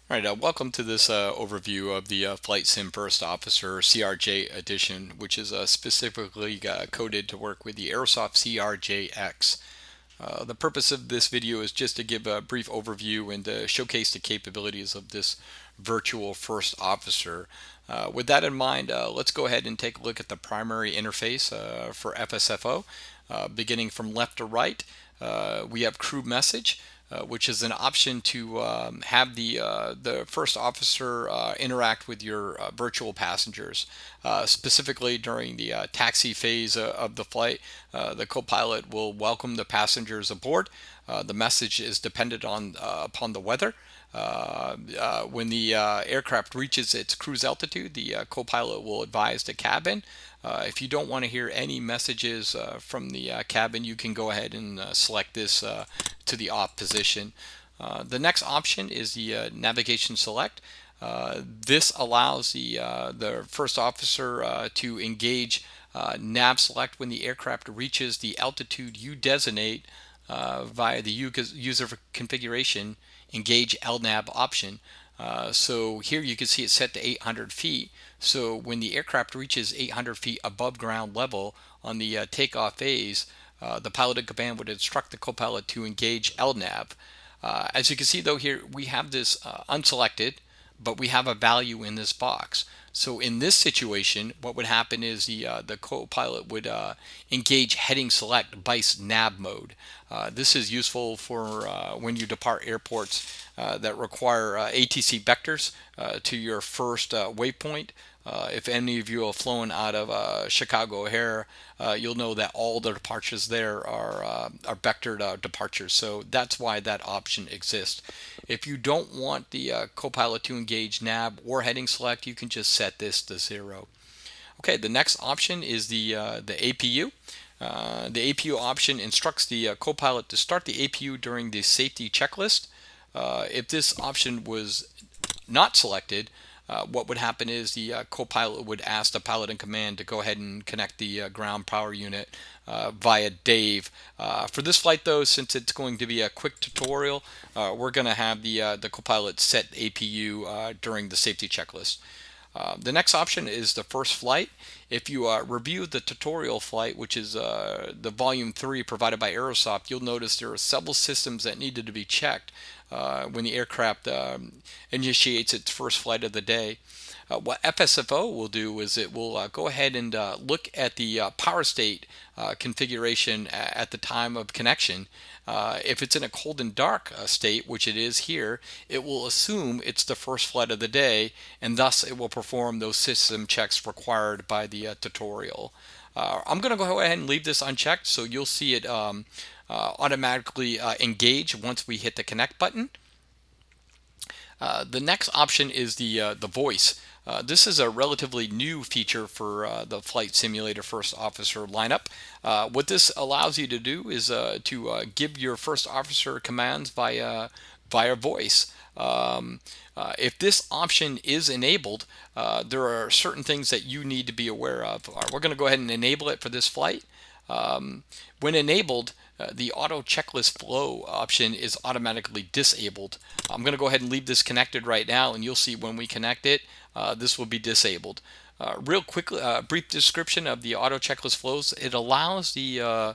All right, welcome to this overview of the Flight Sim First Officer CRJ Edition, which is specifically coded to work with the Aerosoft CRJ-X. The purpose of this video is just to give a brief overview and to showcase the capabilities of this virtual first officer. With that in mind, let's go ahead and take a look at the primary interface for FSFO. Beginning from left to right, we have crew message. Which is an option to have the first officer interact with your virtual passengers. Specifically during the taxi phase of the flight, the co-pilot will welcome the passengers aboard. The message is dependent on upon the weather. When the aircraft reaches its cruise altitude, the co-pilot will advise the cabin. If you don't want to hear any messages from the cabin, you can go ahead and select this to the off position. The next option is the navigation select. This allows the first officer to engage nav select when the aircraft reaches the altitude you designate via the user configuration engage LNAV option. So here you can see it's set to 800 feet. So when the aircraft reaches 800 feet above ground level on the takeoff phase, the pilot in command would instruct the co-pilot to engage LNAV. As you can see though here, we have this unselected, but we have a value in this box. So in this situation, what would happen is the co-pilot would engage heading select BICE nav mode. This is useful for when you depart airports that require ATC vectors to your first waypoint. If any of you have flown out of Chicago O'Hare, you'll know that all the departures there are vectored departures. So that's why that option exists. If you don't want the co-pilot to engage nav or heading select, you can just set this to 0. Okay, the next option is the APU. The APU option instructs the co-pilot to start the APU during the safety checklist. If this option was not selected, what would happen is the co-pilot would ask the pilot in command to go ahead and connect the ground power unit via Dave. For this flight though, since it's going to be a quick tutorial, we're going to have the co-pilot set APU during the safety checklist. The next option is the first flight. If you review the tutorial flight, which is the volume 3 provided by Aerosoft, you'll notice there are several systems that needed to be checked when the aircraft initiates its first flight of the day. What FSFO will do is it will go ahead and look at the power state configuration at the time of connection. If it's in a cold and dark state, which it is here, it will assume it's the first flight of the day, and thus it will perform those system checks required by the tutorial. I'm going to go ahead and leave this unchecked, so you'll see it automatically engage once we hit the connect button. The next option is the voice. This is a relatively new feature for the Flight Simulator First Officer lineup. What this allows you to do is to give your first officer commands via voice. If this option is enabled, there are certain things that you need to be aware of. We're going to go ahead and enable it for this flight. When enabled, the auto checklist flow option is automatically disabled. I'm going to go ahead and leave this connected right now, and you'll see when we connect it, this will be disabled. Real quick, brief description of the auto checklist flows. It allows the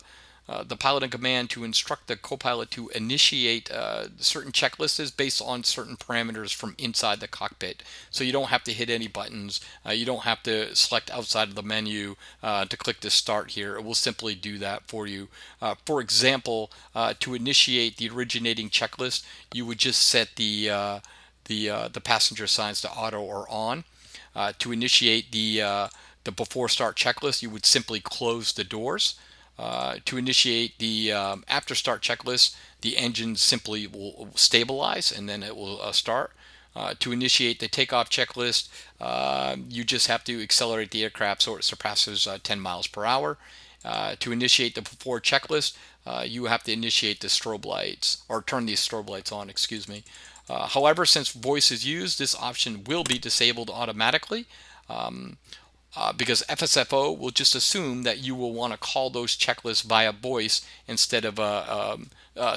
pilot in command to instruct the co-pilot to initiate certain checklists based on certain parameters from inside the cockpit. So you don't have to hit any buttons. You don't have to select outside of the menu to click to start here. It will simply do that for you. For example, to initiate the originating checklist, you would just set the passenger signs to auto or on. To initiate the before start checklist, you would simply close the doors. To initiate the after start checklist, the engine simply will stabilize and then it will start. To initiate the takeoff checklist, you just have to accelerate the aircraft so it surpasses 10 miles per hour. To initiate the before checklist, you have to initiate the strobe lights or turn these strobe lights on, excuse me. However, since voice is used, this option will be disabled automatically. Because FSFO will just assume that you will want to call those checklists via voice instead of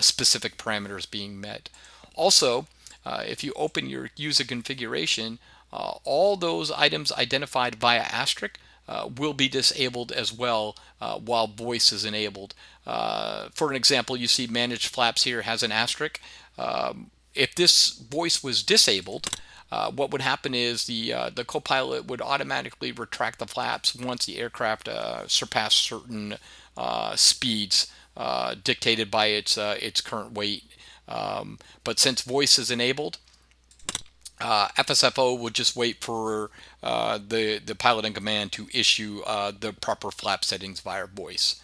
specific parameters being met. Also, if you open your user configuration, all those items identified via asterisk will be disabled as well while voice is enabled. For an example, you see managed flaps here has an asterisk. If this voice was disabled, what would happen is the Copilot would automatically retract the flaps once the aircraft surpassed certain speeds dictated by its current weight. But since voice is enabled, FSFO will just wait for the pilot in command to issue the proper flap settings via voice.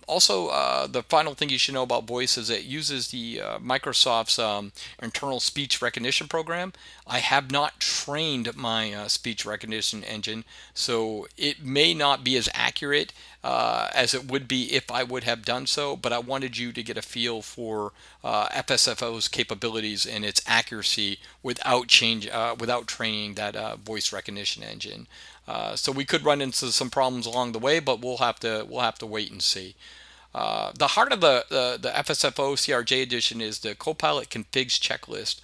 Also, the final thing you should know about voice is it uses the Microsoft's internal speech recognition program. I have not trained my speech recognition engine, so it may not be as accurate as it would be if I would have done so, but I wanted you to get a feel for FSFO's capabilities and its accuracy without training that voice recognition engine. So we could run into some problems along the way, but we'll have to wait and see. The heart of the FSFO CRJ edition is the Copilot Configs checklist.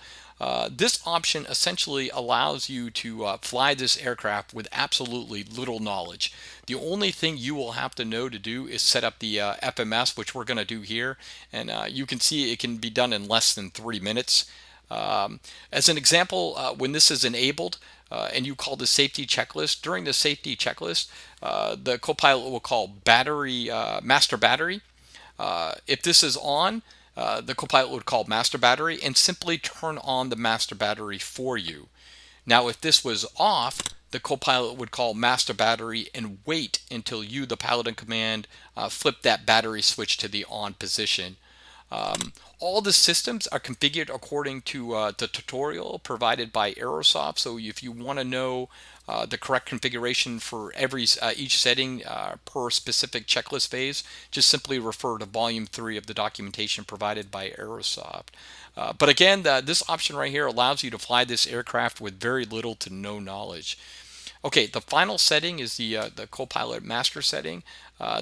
This option essentially allows you to fly this aircraft with absolutely little knowledge. The only thing you will have to know to do is set up the FMS, which we're going to do here, and you can see it can be done in less than 3 minutes. As an example, when this is enabled and you call the safety checklist, during the safety checklist, the Copilot will call battery master battery. If this is on, the Copilot would call master battery and simply turn on the master battery for you. Now, if this was off, the Copilot would call master battery and wait until you, the pilot in command, flip that battery switch to the on position. All the systems are configured according to the tutorial provided by Aerosoft. So if you want to know the correct configuration for each setting per specific checklist phase, just simply refer to Volume 3 of the documentation provided by Aerosoft. But again, this option right here allows you to fly this aircraft with very little to no knowledge. Okay, the final setting is the Copilot Master setting.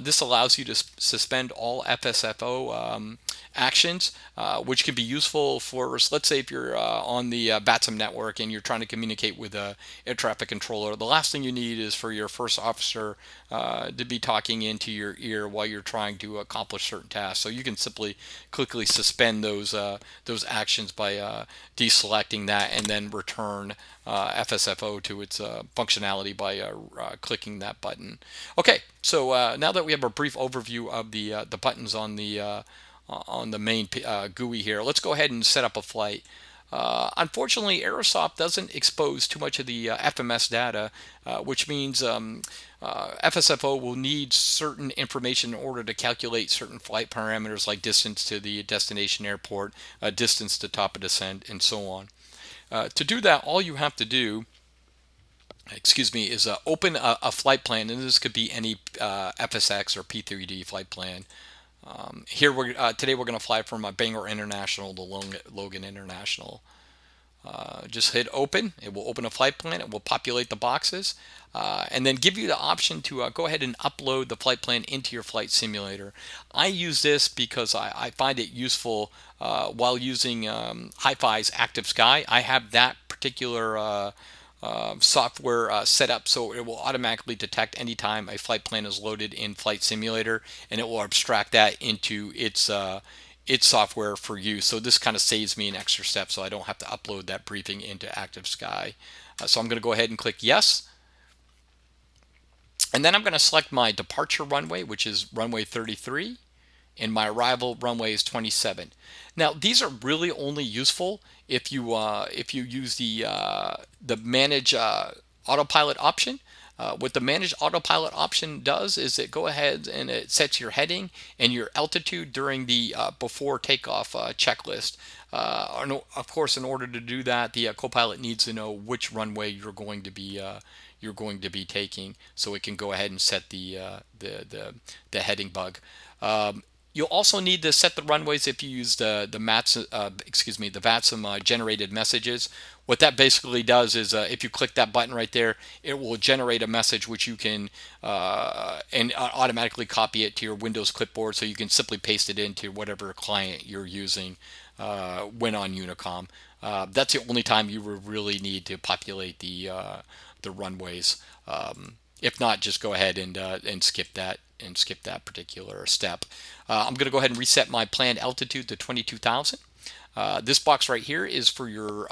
This allows you to suspend all FSFO actions, which can be useful for, let's say, if you're on the BATSM network and you're trying to communicate with a air traffic controller. The last thing you need is for your first officer to be talking into your ear while you're trying to accomplish certain tasks. So you can simply quickly suspend those actions by deselecting that and then return FSFO to its functionality by clicking that button. Okay, so now that we have a brief overview of the buttons on the main GUI here, let's go ahead and set up a flight. Unfortunately, Aerosoft doesn't expose too much of the FMS data, which means FSFO will need certain information in order to calculate certain flight parameters like distance to the destination airport, distance to top of descent, and so on. To do that, all you have to do, is open a flight plan, and this could be any FSX or P3D flight plan. Here today we're going to fly from Bangor International to Logan International. Just hit open. It will open a flight plan. It will populate the boxes and then give you the option to go ahead and upload the flight plan into your flight simulator. I use this because I find it useful while using HiFi's Active Sky. I have that particular software set up so it will automatically detect anytime a flight plan is loaded in Flight Simulator, and it will abstract that into its software for use. So this kind of saves me an extra step, so I don't have to upload that briefing into Active Sky. So I'm going to go ahead and click yes. And then I'm going to select my departure runway, which is runway 33, and my arrival runway is 27. Now these are really only useful if you use the manage autopilot option. What the manage autopilot option does is it go ahead and it sets your heading and your altitude during the before takeoff checklist. Of course, in order to do that, the Copilot needs to know which runway you're going to be taking, so it can go ahead and set the heading bug. You'll also need to set the runways if you use the VATSIM generated messages. What that basically does is if you click that button right there, it will generate a message which you can and automatically copy it to your Windows clipboard, so you can simply paste it into whatever client you're using when on Unicom. That's the only time you would really need to populate the runways. If not, just go ahead and skip that particular step. I'm going to go ahead and reset my planned altitude to 22,000. This box right here is for your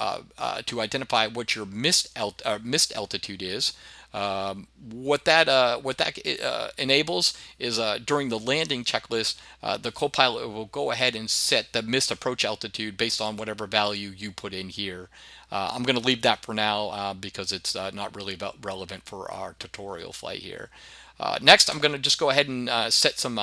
to identify what your missed altitude is. What that enables is during the landing checklist, the co-pilot will go ahead and set the missed approach altitude based on whatever value you put in here. I'm going to leave that for now because it's not really relevant for our tutorial flight here. Next, I'm going to just go ahead and set some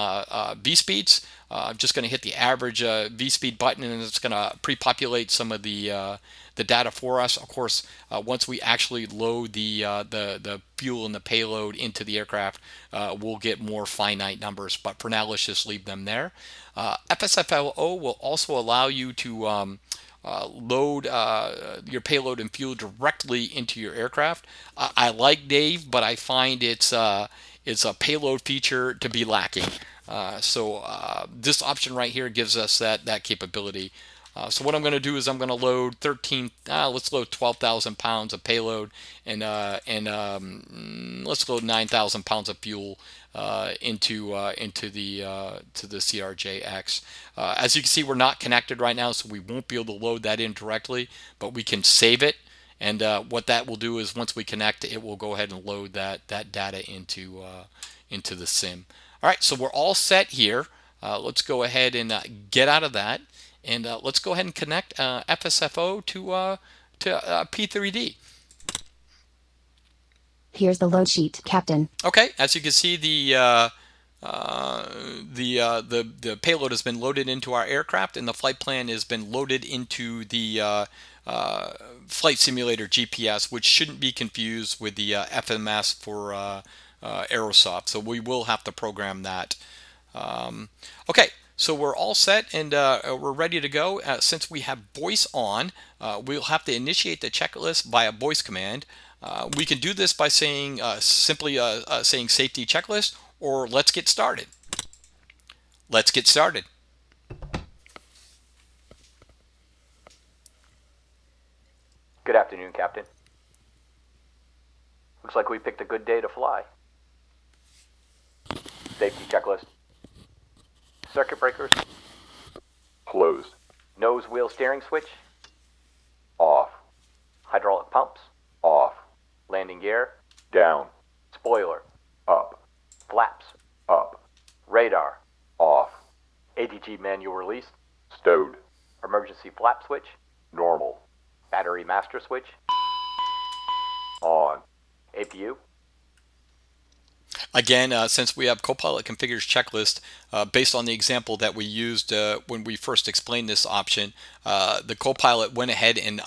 V speeds. I'm just going to hit the average V speed button, and it's going to pre-populate some of the data for us. Of course, once we actually load the fuel and the payload into the aircraft, we'll get more finite numbers. But for now, let's just leave them there. FSFLO will also allow you to load your payload and fuel directly into your aircraft. I like Dave, but I find it's a payload feature to be lacking. So this option right here gives us that capability. So what I'm going to do is I'm going to load let's load 12,000 pounds of payload and let's load 9,000 pounds of fuel into the CRJ-X. As you can see, we're not connected right now, so we won't be able to load that in directly, but we can save it. And what that will do is once we connect, it will go ahead and load that data into the sim. All right, so we're all set here. Let's go ahead and get out of that, and let's go ahead and connect FSFO to P3D. Here's the load sheet, Captain. Okay, as you can see, the payload has been loaded into our aircraft, and the flight plan has been loaded into the flight simulator GPS, which shouldn't be confused with the FMS for Aerosoft. So we will have to program that. Okay, so we're all set and we're ready to go. Since we have voice on, we'll have to initiate the checklist via voice command. We can do this by saying simply saying safety checklist, or let's get started. Let's get started. Good afternoon, Captain. Looks like we picked a good day to fly. Safety checklist. Circuit breakers. Closed. Nose wheel steering switch. Off. Hydraulic pumps. Off. Landing gear. Down. Spoiler. Up. Flaps. Up. Radar. Off. ATG manual release. Stowed. Emergency flap switch. Normal. Battery master switch. On. APU. Again, since we have Copilot Configures Checklist, based on the example that we used when we first explained this option, the Copilot went ahead and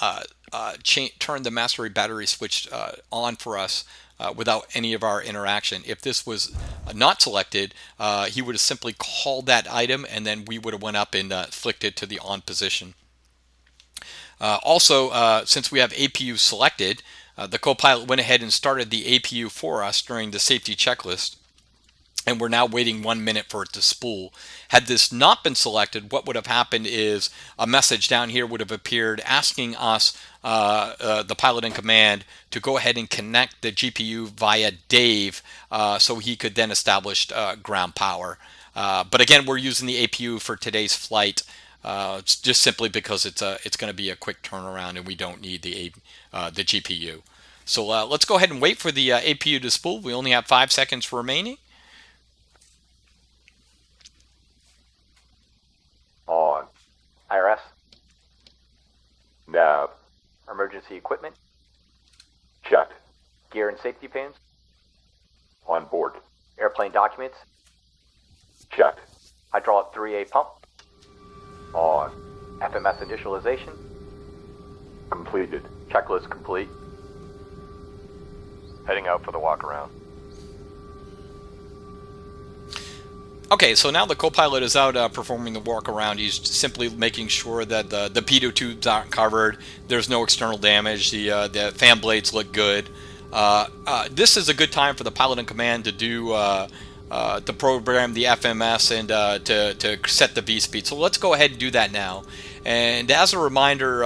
turned the mastery battery switch on for us without any of our interaction. If this was not selected, he would have simply called that item, and then we would have went up and flicked it to the on position. Also, since we have APU selected, the Copilot went ahead and started the APU for us during the safety checklist, and we're now waiting 1 minute for it to spool. Had this not been selected, what would have happened is a message down here would have appeared asking us, the pilot in command, to go ahead and connect the GPU via Dave so he could then establish ground power. But again, we're using the APU for today's flight. It's just simply because it's going to be a quick turnaround and we don't need the GPU. So let's go ahead and wait for the APU to spool. We only have 5 seconds remaining. On. IRS. Nav. Emergency equipment. Checked. Gear and safety pins. On board. Airplane documents. Checked. Hydraulic 3A pump. On. FMS initialization. Completed. Checklist complete. Heading out for the walk around. Okay, so now the Copilot is out performing the walk around. He's simply making sure that the pitot tubes aren't covered. There's no external damage. The fan blades look good. This is a good time for the pilot in command to do to program the FMS and to set the V speed. So let's go ahead and do that now. And as a reminder,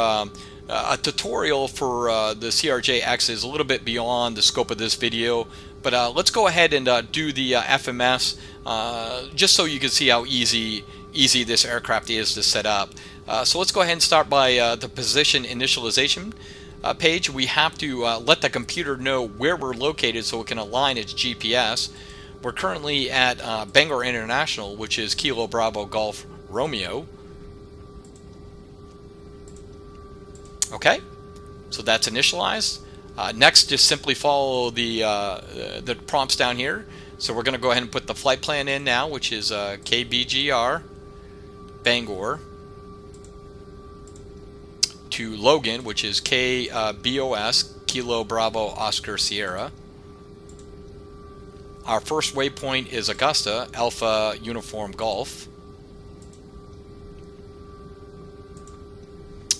A tutorial for the CRJ-X is a little bit beyond the scope of this video, but let's go ahead and do the FMS just so you can see how easy this aircraft is to set up. So let's go ahead and start by the position initialization page. We have to let the computer know where we're located so it can align its GPS. We're currently at Bangor International, which is Kilo Bravo Golf Romeo. Okay, so that's initialized. Next, just simply follow the prompts down here. So we're going to go ahead and put the flight plan in now, which is KBGR Bangor to Logan, which is KBOS Kilo Bravo Oscar Sierra. Our first waypoint is Augusta Alpha Uniform Golf.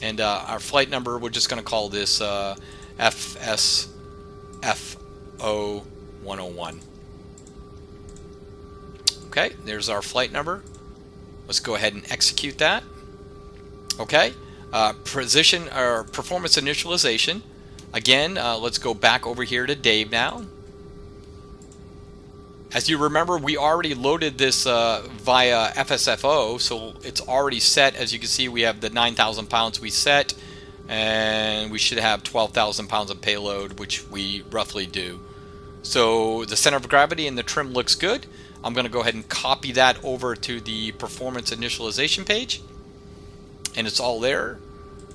And our flight number, we're just going to call this FSFO101. Okay, there's our flight number. Let's go ahead and execute that. Okay, position or performance initialization. Again, let's go back over here to Dave now. As you remember, we already loaded this via FSFO, so it's already set. As you can see, we have the 9,000 pounds we set, and we should have 12,000 pounds of payload, which we roughly do. So the center of gravity and the trim looks good. I'm going to go ahead and copy that over to the performance initialization page, and it's all there.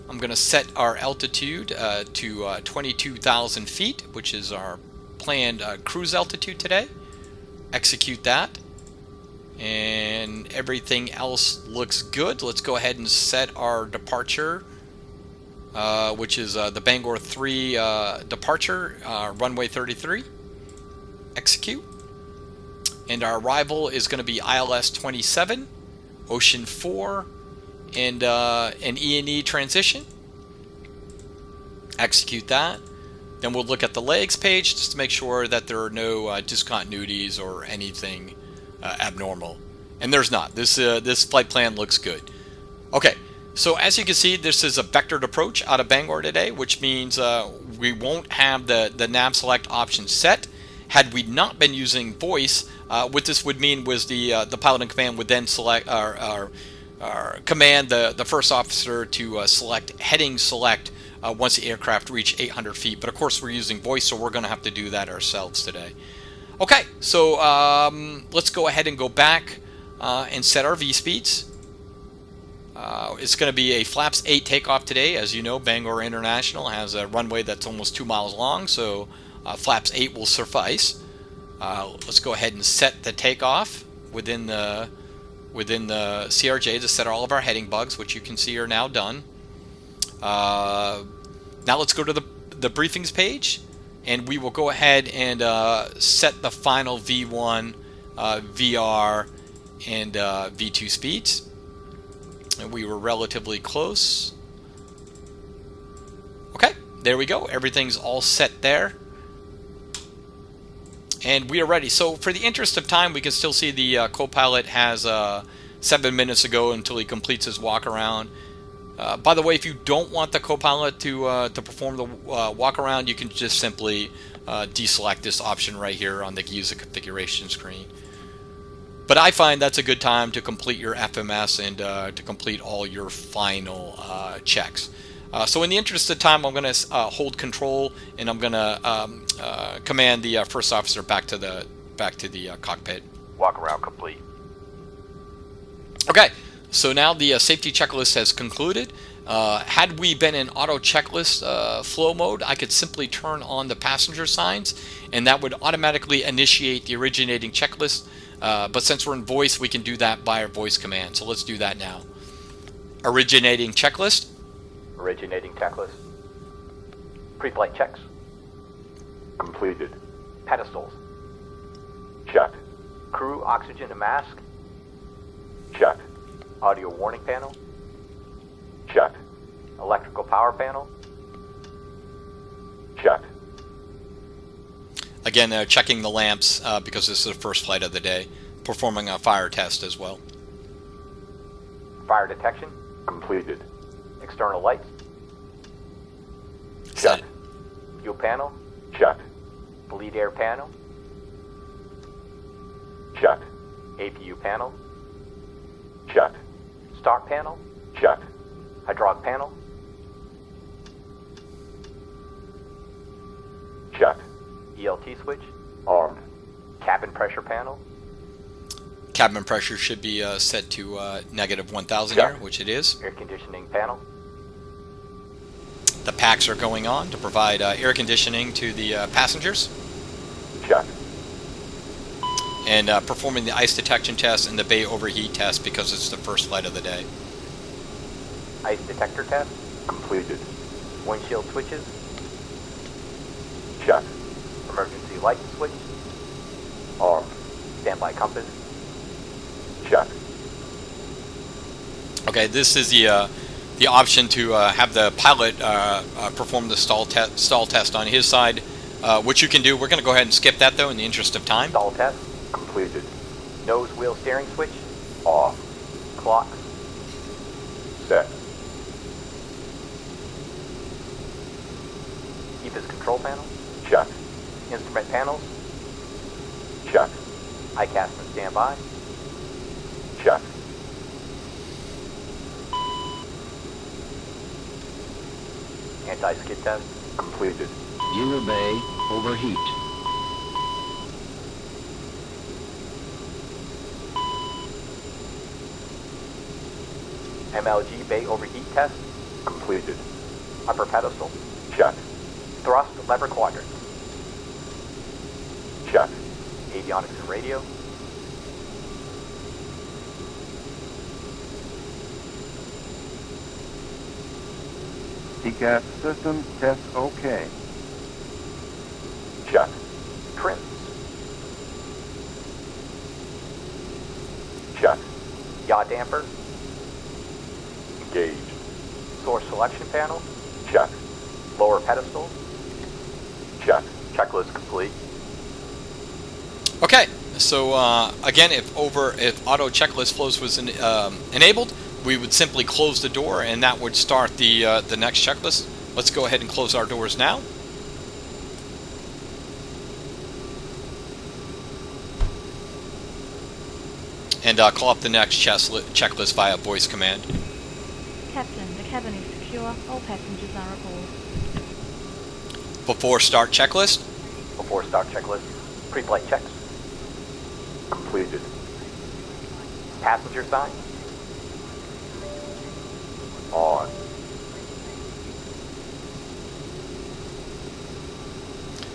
I'm going to set our altitude to 22,000 feet, which is our planned cruise altitude today. Execute that, and everything else looks good. Let's go ahead and set our departure, which is the Bangor 3 departure, runway 33. Execute, and our arrival is going to be ILS 27, Ocean 4, and an E&E transition. Execute that. Then we'll look at the legs page just to make sure that there are no discontinuities or anything abnormal. And there's not. This flight plan looks good. Okay, so as you can see, this is a vectored approach out of Bangor today, which means we won't have the nav select option set. Had we not been using voice, what this would mean was the pilot in command would then select or command the first officer to select heading select once the aircraft reached 800 feet. But of course we're using voice, so we're going to have to do that ourselves today. Okay, so let's go ahead and go back and set our V-speeds. It's going to be a flaps 8 takeoff today. As you know, Bangor International has a runway that's almost 2 miles long, so flaps 8 will suffice. Let's go ahead and set the takeoff within the CRJ to set all of our heading bugs, which you can see are now done. Now let's go to the briefings page, and we will go ahead and set the final V1, VR, and V2 speeds. And we were relatively close. Okay, there we go. Everything's all set there. And we are ready. So for the interest of time, we can still see the co-pilot has 7 minutes to go until he completes his walk around. By the way, if you don't want the co-pilot to perform the walk around, you can just simply deselect this option right here on the user configuration screen. But I find that's a good time to complete your FMS and to complete all your final checks. So in the interest of time, I'm going to hold control, and I'm going to command the first officer back to the cockpit. Walk around complete. Okay, so now the safety checklist has concluded. Had we been in auto checklist flow mode, I could simply turn on the passenger signs, and that would automatically initiate the originating checklist. But since we're in voice, we can do that by our voice command. So let's do that now. Originating checklist. Originating checklist. Pre-flight checks. Completed. Pedestals. Check. Crew oxygen and mask. Check. Audio warning panel. Check. Electrical power panel. Check. Again, checking the lamps because this is the first flight of the day. Performing a fire test as well. Fire detection. Completed. External lights. panel. Check. Bleed air panel. Check. APU panel. Check. Start panel. Check. Hydraulic panel. Check. ELT switch. Armed. Cabin pressure panel. Cabin pressure should be set to negative 1,000 Check. here, which it is. Air conditioning panel. The packs are going on to provide air conditioning to the passengers, Check. and performing the ice detection test and the bay overheat test because it's the first flight of the day. Ice detector test. Completed. Windshield switches. Check. Emergency light switch. Armed. Standby compass. Check. Okay, this is the option to have the pilot perform the stall test on his side, which you can do. We're going to go ahead and skip that though in the interest of time. Stall test. Completed. Nose wheel steering switch. Off. Clocks. Set. EPIS control panel. Check. Instrument panels. Check. ICAS and standby. Check. Anti-skid test. Completed. Viewer bay overheat. MLG bay overheat test. Completed. Upper pedestal. Check. Thrust lever quadrant. Check. Avionics and radio. TCAS system test OK. Check. Trims. Check. Yaw damper. Engaged. Source selection panel. Check. Lower pedestal. Check. Checklist complete. Okay, so again, if auto checklist flows was enabled, we would simply close the door, and that would start the next checklist. Let's go ahead and close our doors now. And call up the next checklist via voice command. Captain, the cabin is secure. All passengers are aboard. Before start checklist, Before start checklist. Pre-flight checks. Completed. Passenger sign. On.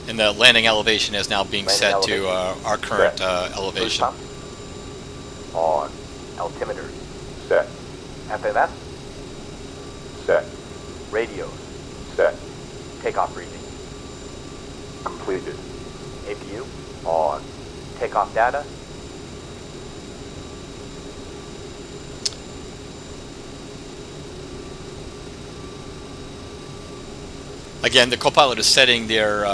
and the landing elevation is now being Landing set to elevation. our current Boost elevation. pump. On. Altimeter. Set. FMS. Set. Radios. Set. Takeoff briefing. Completed. APU. On. Takeoff data. Again, the co-pilot is setting their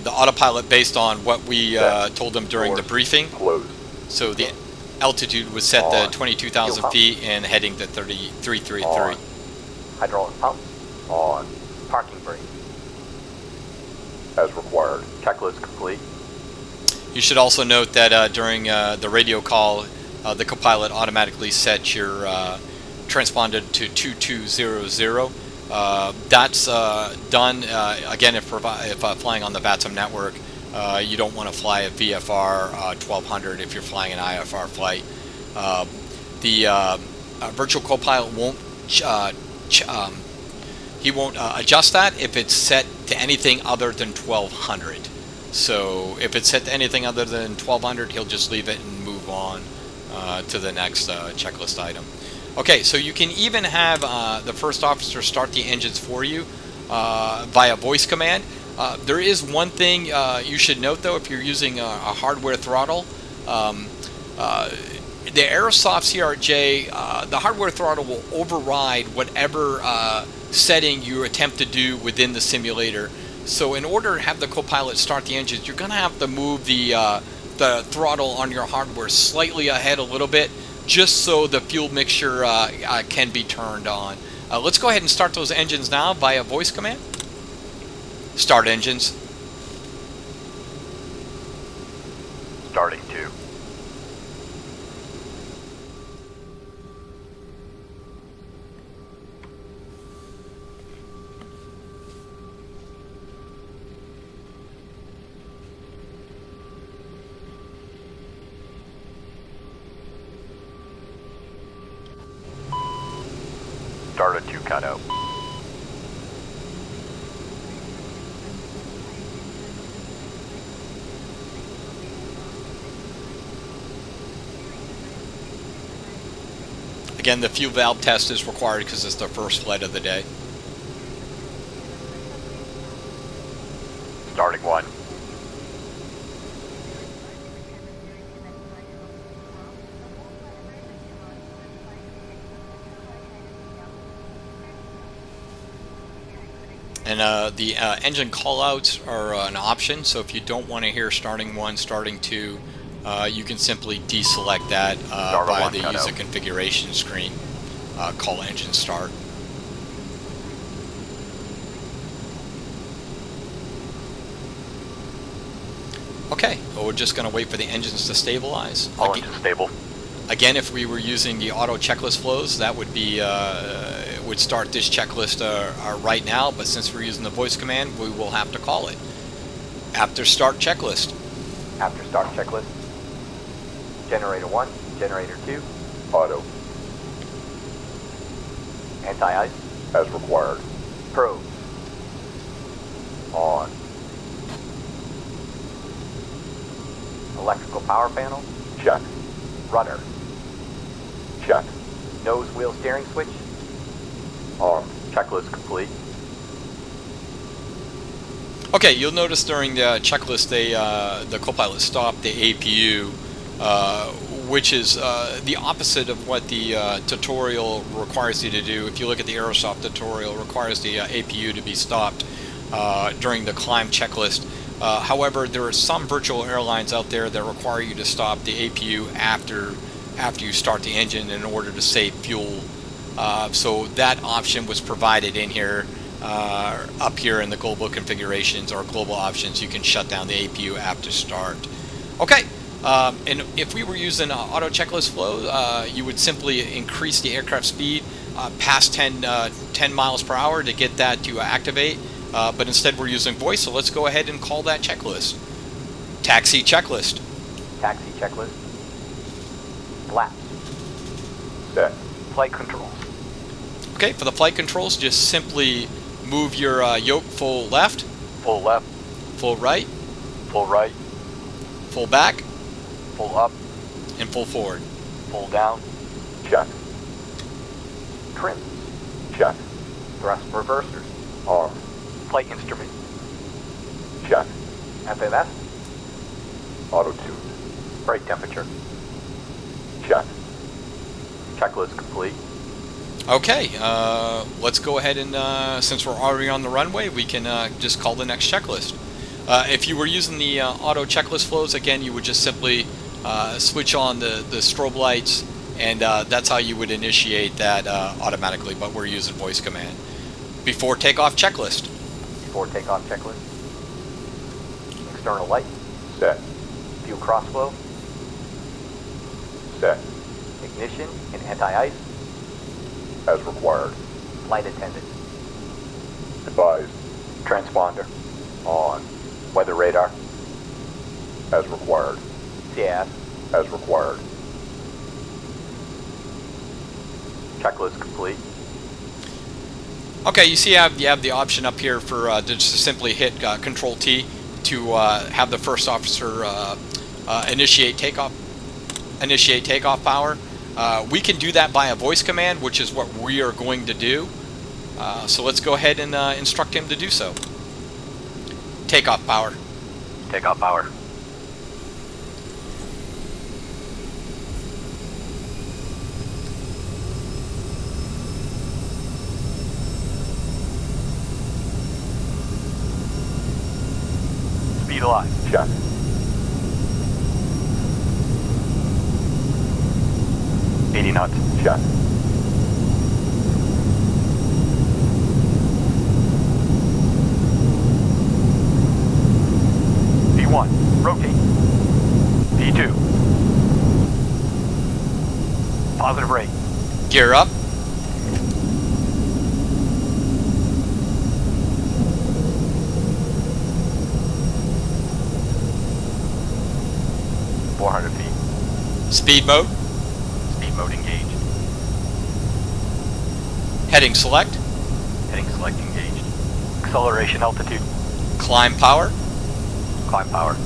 the autopilot based on what we told them during the Doors briefing. Closed. So the altitude was set to On. 22,000 Fuel feet and heading to 333. On. Hydraulic pump. On. Parking brake. As required. Checklist complete. You should also note that during the radio call, the co-pilot automatically set your transponder to 2200. That's done again if flying on the VATSIM network. You don't want to fly a VFR 1200 if you're flying an IFR flight. The virtual co-pilot won't he won't adjust that if it's set to anything other than 1200. So if it's set to anything other than 1200, he'll just leave it and move on to the next checklist item. Okay, so you can even have the first officer start the engines for you via voice command. There is one thing you should note, though, if you're using a hardware throttle. The Aerosoft CRJ, the hardware throttle will override whatever setting you attempt to do within the simulator. So in order to have the co-pilot start the engines, you're going to have to move the throttle on your hardware slightly ahead a little bit, just so the fuel mixture can be turned on. Let's go ahead and start those engines now via voice command. Start engines. Starting 2. Start a 2 cutout. Again, the fuel valve test is required because it's the first flight of the day. Starting 1. And the engine callouts are an option, so if you don't want to hear starting 1, starting 2, you can simply deselect that Start via one the cutout. user configuration screen. Call engine start. Okay, well, we're just going to wait for the engines to stabilize. All Again- engines stable. Again, if we were using the auto checklist flows, that would be would start this checklist right now. But since we're using the voice command, we will have to call it after start checklist. After start checklist. Generator 1, generator 2, Auto. anti-ice, As required. probes, On. electrical power panel, Check. rudder, Check. nose wheel steering switch, Armed. checklist complete. Okay, you'll notice during the checklist, the Copilot stopped the APU, which is the opposite of what the tutorial requires you to do. If you look at the Aerosoft tutorial, it requires the APU to be stopped during the climb checklist. However, there are some virtual airlines out there that require you to stop the APU after you start the engine in order to save fuel. So that option was provided in here. Up here in the global configurations or global options, you can shut down the APU after start. Okay, and if we were using auto checklist flow, you would simply increase the aircraft speed past 10 miles per hour to get that to activate. But instead we're using voice, so let's go ahead and call that checklist. Taxi checklist. Taxi checklist. Flaps. Set. Flight controls. Okay, for the flight controls, just simply move your yoke full left, Full left, full right, full right, full back, full up, and full forward. full down. Check. Trims. Check. Thrust reversers. Armed. Flight instrument. Check. FMS. Auto tuned. Brake temperature. Check. Checklist complete. Okay, let's go ahead and, since we're already on the runway, we can just call the next checklist. If you were using the auto checklist flows, again, you would just simply switch on the strobe lights, and that's how you would initiate that automatically, but we're using voice command. Before takeoff checklist. Before takeoff checklist. External light. Set. Fuel crossflow. Set. Ignition and anti-ice. As required. Flight attendant. Advised. Transponder. On. Weather radar. As required. CAS. As required. Checklist complete. Okay, you see you have the option up here for to just simply hit Control T to have the first officer initiate takeoff power. We can do that by a voice command, which is what we are going to do. So let's go ahead and instruct him to do so. Takeoff power. Takeoff power. Speed alive. Check. Knots. Check. Gear up. Speed mode. Speed mode engaged. Heading select. Heading select engaged. Acceleration altitude. Climb power. Climb power.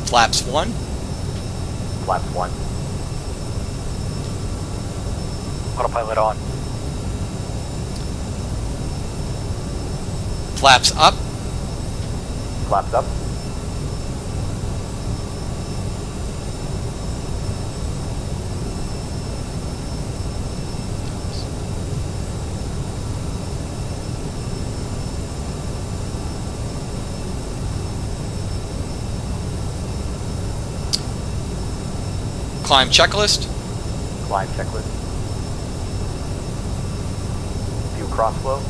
Flaps 1. Flaps 1. Autopilot on. Flaps up. Flaps up. Climb checklist. Climb checklist. View crossflow.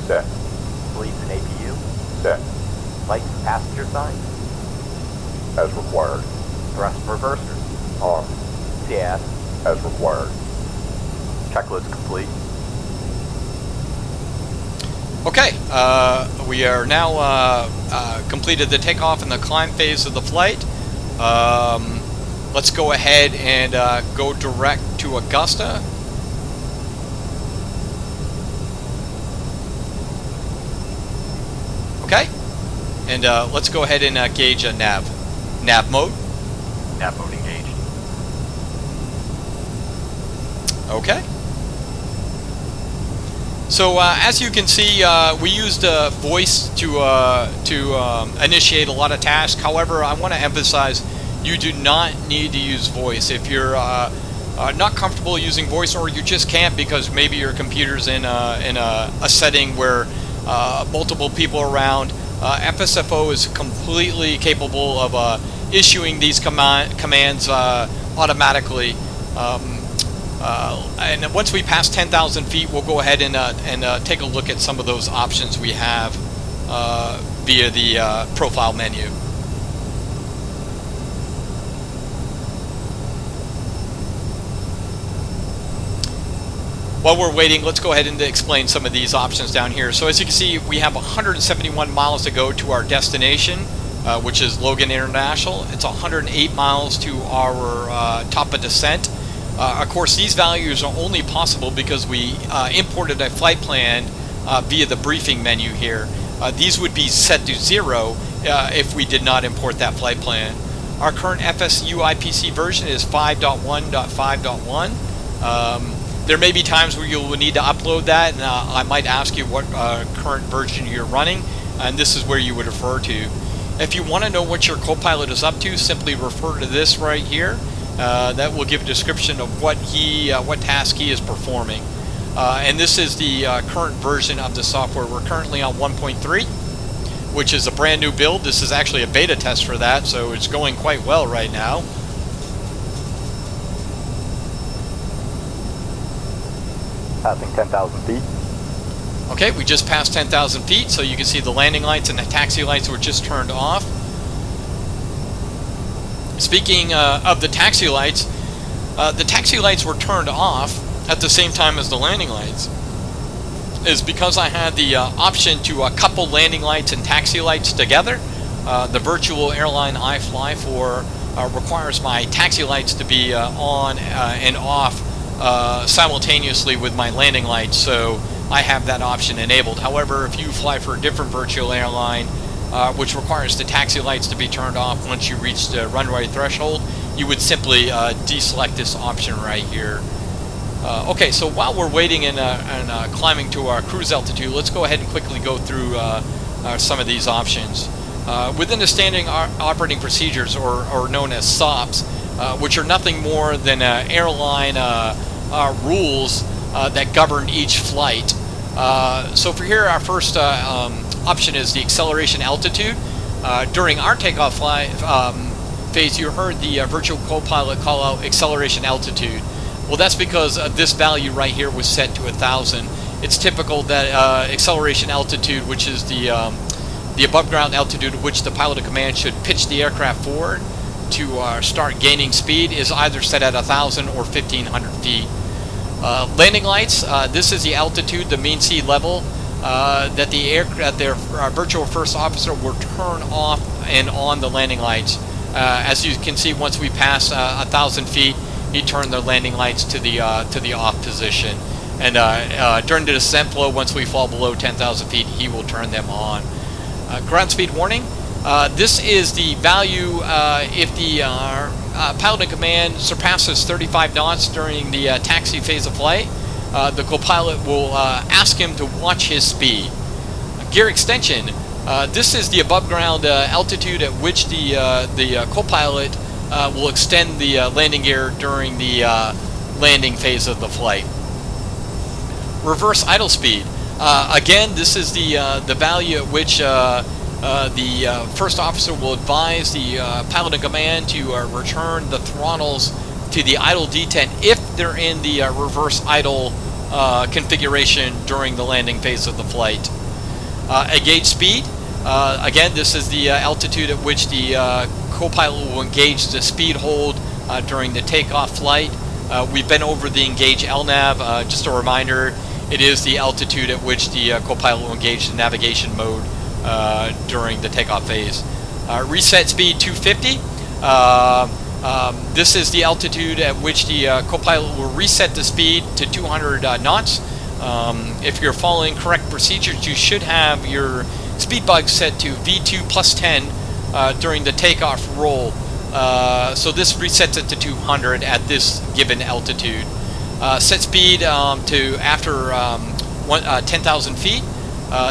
Set. Bleeds and APU. Set. Lights passenger sign. As required. Thrust reversers. On. CAS. As required. Checklist complete. Okay, we are now completed the takeoff and the climb phase of the flight. Let's go ahead and go direct to Augusta. Okay, and let's go ahead and gauge a nav. Nav mode. Nav mode engaged. Okay. So as you can see, we used voice to initiate a lot of tasks. However, I want to emphasize you do not need to use voice. If you're not comfortable using voice, or you just can't because maybe your computer's in a setting where multiple people are around, FSFO is completely capable of issuing these commands automatically. And once we pass 10,000 feet, we'll go ahead and take a look at some of those options we have via the profile menu. While we're waiting, let's go ahead and explain some of these options down here. So as you can see, we have 171 miles to go to our destination, which is Logan International. It's 108 miles to our top of descent. Of course, these values are only possible because we imported a flight plan via the briefing menu here. These would be set to 0 if we did not import that flight plan. Our current FSU IPC version is 5.1.5.1. There may be times where you'll need to upload that, and I might ask you what current version you're running, and this is where you would refer to. If you want to know what your co-pilot is up to, simply refer to this right here. That will give a description of what task he is performing. And this is the current version of the software. We're currently on 1.3, which is a brand new build. This is actually a beta test for that, so it's going quite well right now. Passing 10,000 feet. Okay, we just passed 10,000 feet, so you can see the landing lights and the taxi lights were just turned off. Speaking of the taxi lights were turned off at the same time as the landing lights. Is because I had the option to couple landing lights and taxi lights together. The virtual airline I fly for requires my taxi lights to be on and off simultaneously with my landing lights, so I have that option enabled. However, if you fly for a different virtual airline, which requires the taxi lights to be turned off once you reach the runway threshold, you would simply deselect this option right here. Okay, so while we're waiting and climbing to our cruise altitude, let's go ahead and quickly go through some of these options. Within the standing operating procedures, or known as SOPs, which are nothing more than airline rules that govern each flight. So for here, our first option is the acceleration altitude. During our takeoff flight, phase, you heard the virtual co-pilot call out acceleration altitude. Well, that's because this value right here was set to 1,000. It's typical that acceleration altitude, which is the above ground altitude at which the pilot of command should pitch the aircraft forward to start gaining speed, is either set at 1,000 or 1,500 feet. Landing lights, this is the altitude, the mean sea level, that their virtual first officer will turn off and on the landing lights. As you can see, once we pass 1,000 feet, he turned the landing lights to the off position. And during the descent flow, once we fall below 10,000 feet, he will turn them on. Ground speed warning. This is the value if the pilot in command surpasses 35 knots during the taxi phase of flight. The co-pilot will ask him to watch his speed. Gear extension. This is the above ground altitude at which the co-pilot will extend the landing gear during the landing phase of the flight. Reverse idle speed. Again, this is the value at which the first officer will advise the pilot in command to return the throttles to the idle detent if they're in the reverse idle configuration during the landing phase of the flight. Engage speed. Again, this is the altitude at which the co-pilot will engage the speed hold during the takeoff flight. We've been over the engage LNAV. Just a reminder, it is the altitude at which the co-pilot will engage the navigation mode during the takeoff phase. Reset speed 250. This is the altitude at which the co-pilot will reset the speed to 200 knots. If you're following correct procedures, you should have your speed bug set to V2 plus 10 during the takeoff roll. So this resets it to 200 at this given altitude. Set speed to after 10,000 feet.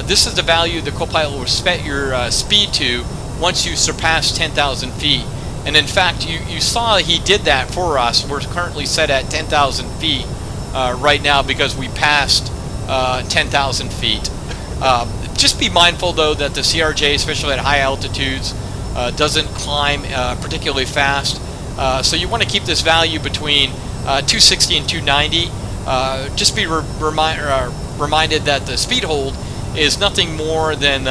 This is the value the co-pilot will set your speed to once you surpass 10,000 feet. And in fact, you saw he did that for us. We're currently set at 10,000 feet right now because we passed 10,000 feet. Just be mindful though that the CRJ, especially at high altitudes, doesn't climb particularly fast. So you want to keep this value between 260 and 290. Just be reminded that the speed hold is nothing more than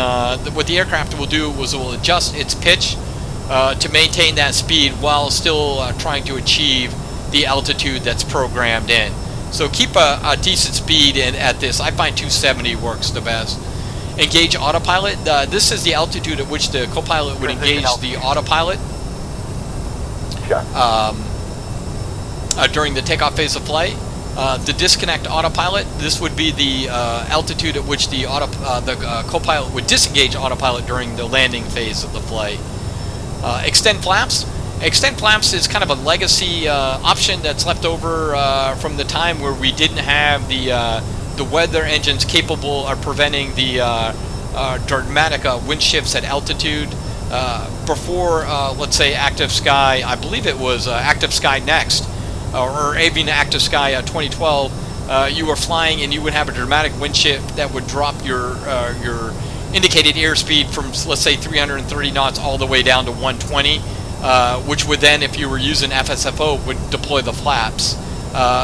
what the aircraft will do is it will adjust its pitch to maintain that speed while still trying to achieve the altitude that's programmed in. So keep a decent speed in at this. I find 270 works the best. Engage autopilot. This is the altitude at which the co-pilot would engage the autopilot during the takeoff phase of flight. The disconnect autopilot. This would be the altitude at which the co-pilot would disengage autopilot during the landing phase of the flight. Extend flaps. Extend flaps is kind of a legacy option that's left over from the time where we didn't have the weather engines capable of preventing the dramatic wind shifts at altitude. Before, let's say, Active Sky, I believe it was Active Sky Next, or even Active Sky 2012, you were flying and you would have a dramatic wind shift that would drop your indicated airspeed from, let's say, 330 knots all the way down to 120, which would then, if you were using FSFO, would deploy the flaps.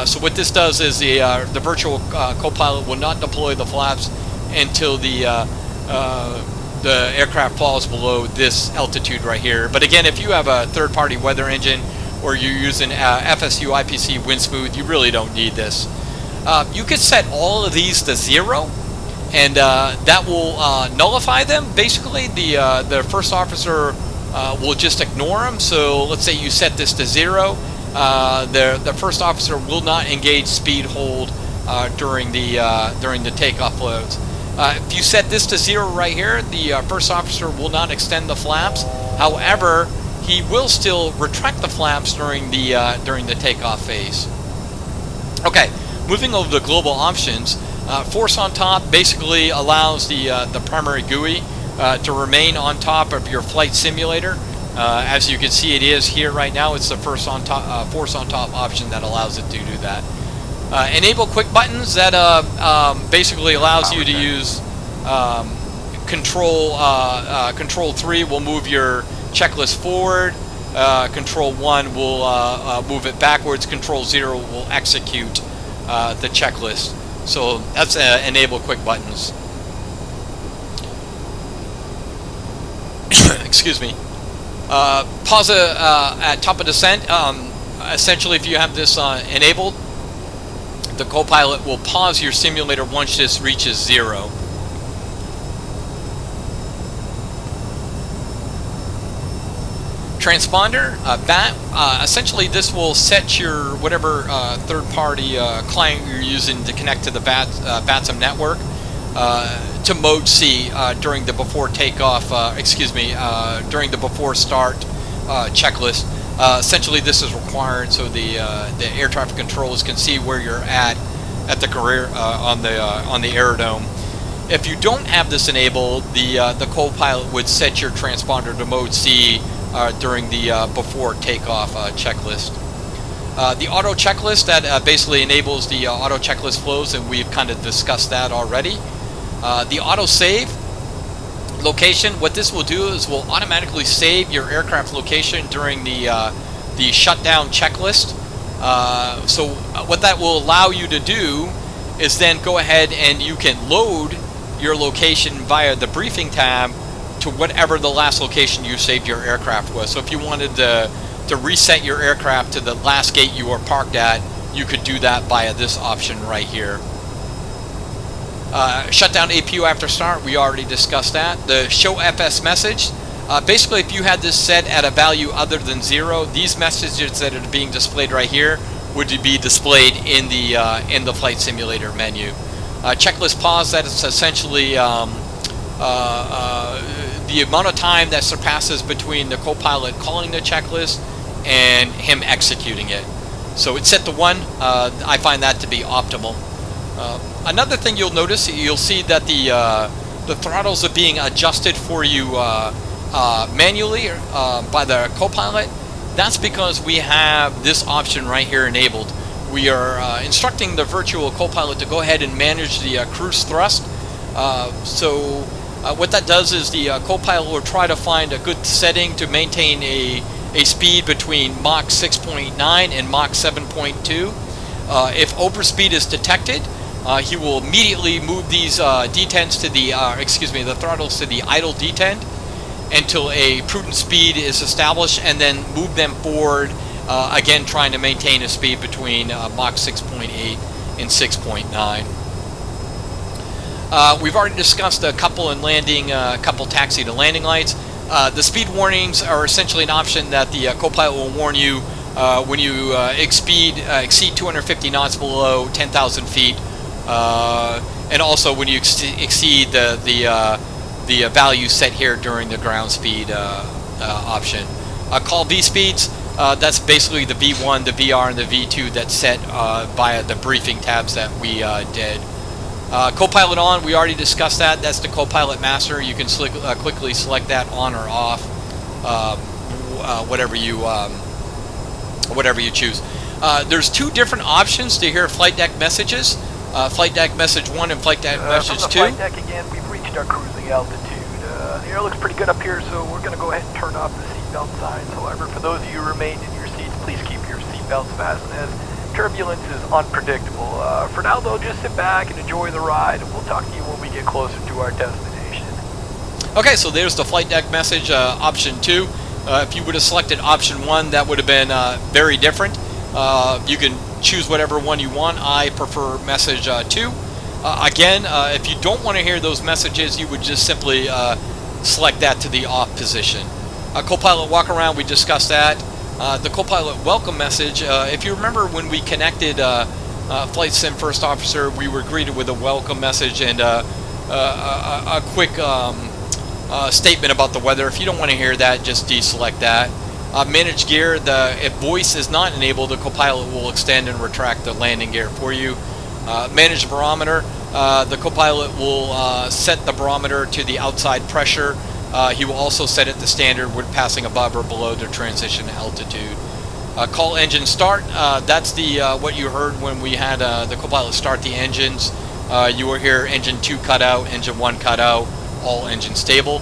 So what this does is the virtual co-pilot will not deploy the flaps until the aircraft falls below this altitude right here. But again, if you have a third-party weather engine or you're using FSU IPC WindSmooth, you really don't need this. You could set all of these to 0, and that will nullify them. Basically, the first officer will just ignore them. So let's say you set this to 0. The first officer will not engage speed hold during the takeoff loads. If you set this to 0 right here, the first officer will not extend the flaps. However, he will still retract the flaps during the takeoff phase. Okay, moving over to global options. Force on top basically allows the primary GUI to remain on top of your flight simulator. As you can see, it is here right now. It's the force on top option that allows it to do that. Enable quick buttons. That basically allows you to use Control 3 will move your checklist forward. Control 1 will move it backwards. Control 0 will execute the checklist. So that's enable quick buttons. Excuse me. Pause at top of descent. Essentially, if you have this enabled, the co-pilot will pause your simulator once this reaches 0. Transponder, essentially this will set your whatever third-party client you're using to connect to the BATSM network to mode C during the before takeoff, during the before start checklist. Essentially this is required so the air traffic controllers can see where you're at the career on the aerodrome. If you don't have this enabled, the co-pilot would set your transponder to mode C during the before takeoff checklist. The auto checklist, that basically enables the auto checklist flows, and we've kind of discussed that already. The auto save location, what this will do is will automatically save your aircraft location during the shutdown checklist. So what that will allow you to do is then go ahead and you can load your location via the briefing tab to whatever the last location you saved your aircraft was. So if you wanted to reset your aircraft to the last gate you were parked at, you could do that via this option right here. Shutdown APU after start, we already discussed that. The show FS message, basically if you had this set at a value other than 0, these messages that are being displayed right here would be displayed in the flight simulator menu. Checklist pause, that is essentially the amount of time that surpasses between the co-pilot calling the checklist and him executing it. So it's set to 1. I find that to be optimal. Another thing you'll notice, you'll see that the throttles are being adjusted for you manually by the co-pilot. That's because we have this option right here enabled. We are instructing the virtual co-pilot to go ahead and manage the cruise thrust. What that does is the co-pilot will try to find a good setting to maintain a speed between Mach 6.9 and Mach 7.2. If overspeed is detected, he will immediately move these detents to the throttles to the idle detent until a prudent speed is established, and then move them forward, again trying to maintain a speed between Mach 6.8 and 6.9. We've already discussed a couple in landing, couple taxi to landing lights. The speed warnings are essentially an option that the co-pilot will warn you when you exceed 250 knots below 10,000 feet, and also when you exceed the value set here during the ground speed option. Call V speeds, that's basically the V1, the VR, and the V2 that's set via the briefing tabs that we did. Co-pilot on, we already discussed that. That's the co-pilot master. You can quickly select that on or off, whatever you choose. There's 2 different options to hear flight deck messages. Flight deck message 1 and flight deck message 2. From the flight deck again, we've reached our cruising altitude. The air looks pretty good up here, so we're going to go ahead and turn off the seatbelt signs. However, for those of you who remain in your seats, please keep your seatbelts fastened, as turbulence is unpredictable. For now, though, just sit back and enjoy the ride, and we'll talk to you when we get closer to our destination. Okay, so there's the flight deck message, option 2. If you would have selected option 1, that would have been very different. You can choose whatever one you want. I prefer message 2. Again, if you don't want to hear those messages, you would just simply select that to the off position. Co-pilot walk around, we discussed that. The co-pilot welcome message, if you remember when we connected Flight Sim First Officer, we were greeted with a welcome message and a quick statement about the weather. If you don't want to hear that, just deselect that. Manage gear, if voice is not enabled, the co-pilot will extend and retract the landing gear for you. Manage barometer, the co-pilot will set the barometer to the outside pressure. He will also set it to standard when passing above or below the transition altitude. Call engine start, that's the what you heard when we had the co-pilot start the engines. You will hear engine 2 cut out, engine 1 cut out, all engines stable.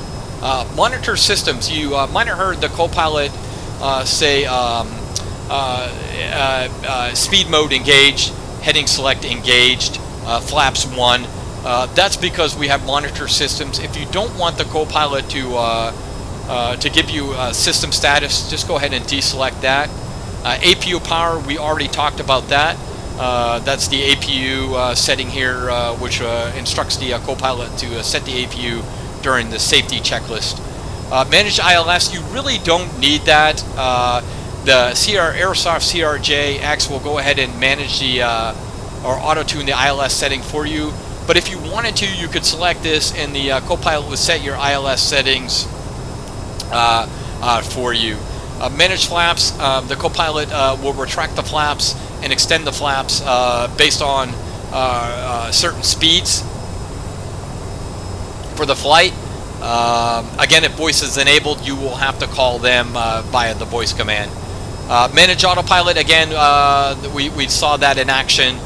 Monitor systems, you might have heard the co-pilot say speed mode engaged, heading select engaged, flaps 1. That's because we have monitor systems. If you don't want the co-pilot to give you system status, just go ahead and deselect that. APU power, we already talked about that. That's the APU setting here, which instructs the co-pilot to set the APU during the safety checklist. Manage ILS, you really don't need that. The Aerosoft CRJ-X will go ahead and manage the or auto-tune the ILS setting for you. But if you wanted to, you could select this, and the co-pilot will set your ILS settings for you. Manage flaps, the co-pilot will retract the flaps and extend the flaps based on certain speeds for the flight. Again, if voice is enabled, you will have to call them via the voice command. Manage autopilot, again, we saw that in action.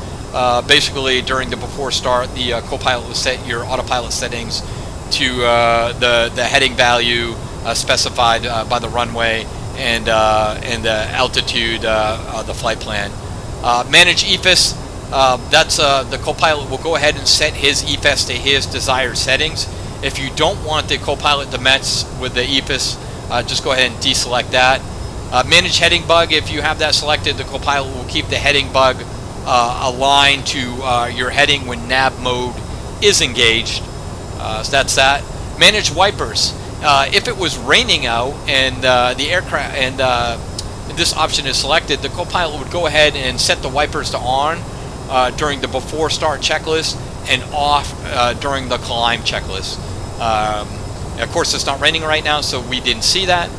Basically, during the before start, the co-pilot will set your autopilot settings to the heading value specified by the runway and the altitude, the flight plan. Manage EFIS, that's the co-pilot will go ahead and set his EFIS to his desired settings. If you don't want the co-pilot to mess with the EFIS, just go ahead and deselect that. Manage heading bug, if you have that selected, the co-pilot will keep the heading bug aligned to your heading when nav mode is engaged. So that's that. Manage wipers. If it was raining out and the aircraft and this option is selected, the co-pilot would go ahead and set the wipers to on during the before start checklist and off during the climb checklist. Of course, it's not raining right now, so we didn't see that.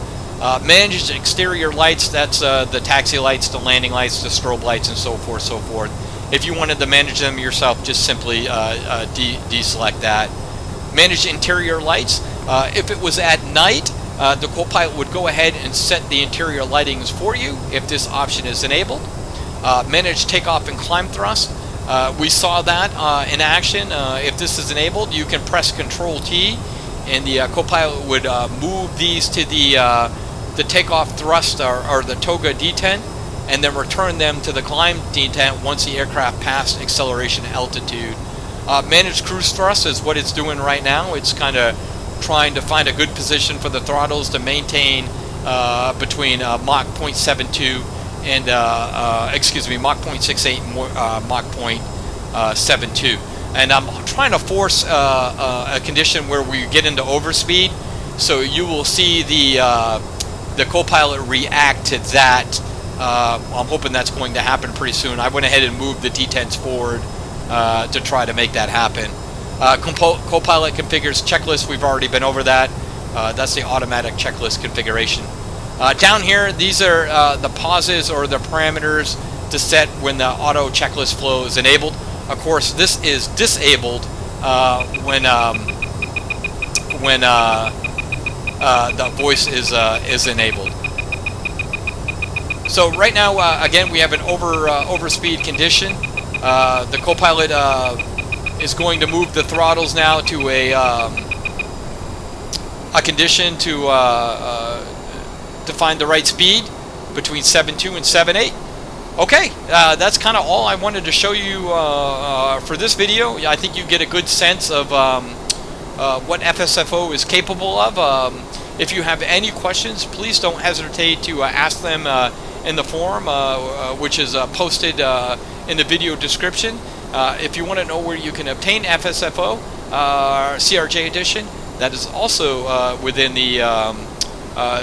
Manage exterior lights, that's the taxi lights, the landing lights, the strobe lights, and so forth, so forth. If you wanted to manage them yourself, just simply deselect that. Manage interior lights. If it was at night, the co-pilot would go ahead and set the interior lightings for you if this option is enabled. Manage takeoff and climb thrust. We saw that in action. If this is enabled, you can press Control T, and the co-pilot would move these to the takeoff thrust or the TOGA detent, and then return them to the climb detent once the aircraft passed acceleration altitude. Manage cruise thrust is what it's doing right now. It's kind of trying to find a good position for the throttles to maintain between Mach 0.72 and Mach 0.68 and Mach 0.72. And I'm trying to force a condition where we get into overspeed, so you will see the co-pilot react to that. I'm hoping that's going to happen pretty soon. I went ahead and moved the detents forward to try to make that happen. Co-pilot configures checklist. We've already been over that. That's the automatic checklist configuration. Down here, these are the pauses or the parameters to set when the auto checklist flow is enabled. Of course, this is disabled when the voice is enabled. So right now, again, we have an overspeed condition. The co-pilot is going to move the throttles now to a condition to find the right speed between 7.2 and 7.8. Okay, that's kind of all I wanted to show you for this video. I think you get a good sense of what FSFO is capable of. If you have any questions, please don't hesitate to ask them in the forum, which is posted in the video description. If you want to know where you can obtain FSFO CRJ edition, that is also within the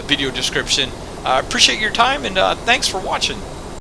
video description. Appreciate your time, and thanks for watching.